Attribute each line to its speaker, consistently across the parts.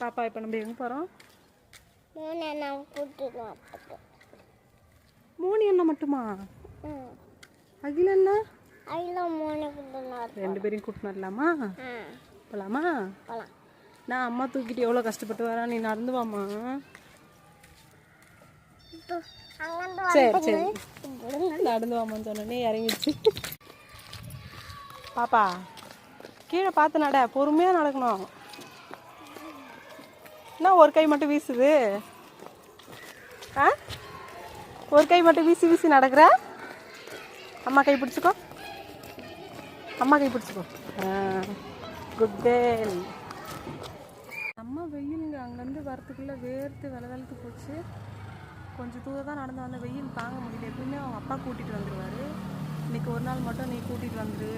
Speaker 1: பாப்பா இப்போ நம்ம எங்கே போகிறோம்?
Speaker 2: 3 எண்ணம் கூட்டிடுவோம்.
Speaker 1: 3 எண்ணம் மட்டுமா? அகில என்ன?
Speaker 2: அகில 3 கூட்டிடுவோம்.
Speaker 1: 2 பேரையும் கூட்டிட்டு வரலாமா? போகலாமா?
Speaker 2: போகலாம்.
Speaker 1: நான் அம்மா தூக்கிட்டு எவ்வளோ கஷ்டப்பட்டு வரேன், நீ நடந்து வாமா. சரி சரி நடந்து வாமான்னு சொன்னோடனே இறங்கிடுச்சு. பாப்பா கீழே பார்த்து நட, பொறுமையாக நடக்கணும். என்ன ஒரு கை மட்டும் வீசுது? ஆ ஒரு கை மட்டும் வீசி வீசி நடக்கிற? அம்மா கை பிடிச்சிக்கோ, அம்மா கை பிடிச்சிக்கோ. Good girl. அம்மா வெயிலுங்க, அங்கேருந்து வரத்துக்குள்ளே வேர்த்து வெளுத்து போச்சு. கொஞ்சம் தூரம் தான் நடந்து வந்த, வெயில் தாங்க முடியல. எப்பவுமே அவங்க அப்பா கூட்டிகிட்டு வந்துடுவார். இன்றைக்கி ஒரு நாள் மட்டும் நீ கூட்டிகிட்டு வந்துரு,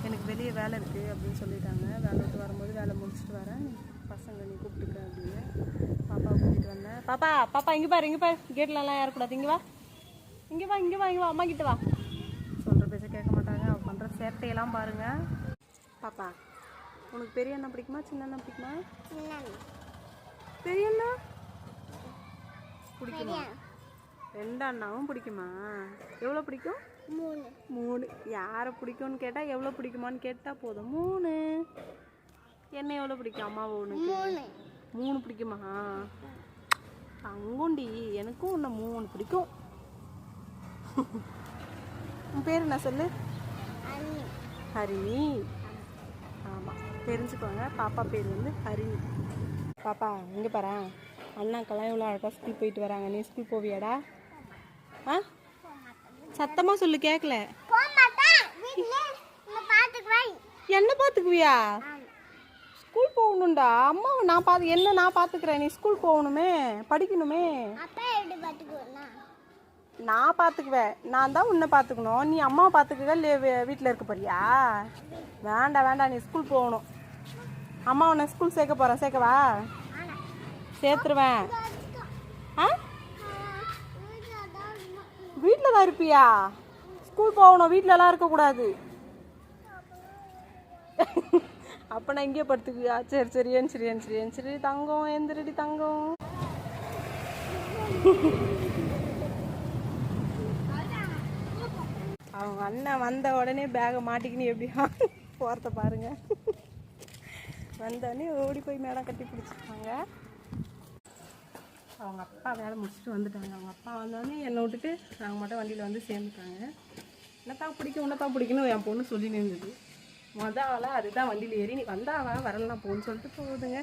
Speaker 1: எனக்கு வெளியே வேலை இருக்குது அப்படின்னு சொல்லிட்டாங்க. வேலை விட்டு வரும்போது வேலை முடிச்சுட்டு வரேன், பசங்களை நீ கூப்பிட்டுக்க அப்படின்னு பாப்பாவை கூட்டிகிட்டு வந்தேன். பாப்பா பாப்பா இங்கே பாரு, இங்கே பாரு, கேட்லலாம் ஏறக்கூடாது, இங்கே வா, இங்கே வா, இங்கே வா, இங்கே வா, அம்மா கிட்ட வா. சொல்கிற பேச கேட்க மாட்டாங்க, அவள் பண்ணுற சேட்டையெல்லாம் பாருங்கள். பாப்பா உனக்கு பெரிய அண்ணா பிடிக்குமா சின்ன அண்ணா பிடிக்குமா? பெரிய அண்ணா பிடிக்குமா? 2 அண்ணாவும் பிடிக்குமா? எவ்வளோ பிடிக்கும்? 3. யாரை பிடிக்கும்னு கேட்டால் எவ்வளோ பிடிக்குமான்னு கேட்டால் போதும். 3. என்ன எவ்வளோ பிடிக்கும்? அம்மாவை உனக்கு 3 பிடிக்குமா? தங்குண்டி, எனக்கும் உன்னை 3 பிடிக்கும். உன் பேர் என்ன சொல்லு? ஹரிணி. ஆமாம், தெரிஞ்சுக்கோங்க, பாப்பா பேர் வந்து ஹரிணி. பாப்பா இங்கே பாரு, அண்ணாக்கெல்லாம் எவ்வளோ அழகாக ஸ்கூல் போயிட்டு வராங்க. நீ ஸ்கூல் போவியாடா? ஆ சத்தமாக சொல்லு, கேட்கல. என்ன பார்த்துக்குவியா? ஸ்கூல் போகணும்டா. அம்மாவை நான் என்ன நான் பார்த்துக்கிறேன், நீ ஸ்கூல் போகணுமே, படிக்கணுமே. நான் பார்த்துக்குவேன், நான் தான் உன்னை பார்த்துக்கணும். நீ அம்மாவை பார்த்துக்குவா இல்லை வீட்டில் இருக்க போறியா? வேண்டாம் வேண்டாம், நீ ஸ்கூல் போகணும். அம்மா உன்னை ஸ்கூல் சேர்க்க போகிறேன், சேர்க்கவா? சேர்த்துருவேன். ஆ வீட்டில் தான் இருப்பியா? ஸ்கூல் போகணும், வீட்டிலலாம் இருக்கக்கூடாது. அப்போ நான் இங்கே படுத்துக்குவியா? சரி சரி எந்திரி தங்கம், எந்திரடி தங்கம். அவங்க அண்ணன் வந்த உடனே பேகை மாட்டிக்கின்னு எப்படி போகிறத பாருங்க. வந்தோடனே ஓடி போய் மேடம் கட்டி பிடிச்சிருக்காங்க. அவங்க அப்பா வேலை முடிச்சுட்டு வந்துட்டாங்க. அவங்க அப்பா வந்தோடனே என்னை விட்டுட்டு நாங்கள் மட்டும் வண்டியில் வந்து சேர்ந்துட்டாங்க. என்னத்தான் பிடிக்கும் உன்னத்தான் பிடிக்கணும் என் பொண்ணு சொல்லி நின்றுது. மொதல் ஆளாக அதுதான் வண்டியில் ஏறி நீ வந்தாவா வரலாம் போன்னு சொல்லிட்டு போகுதுங்க.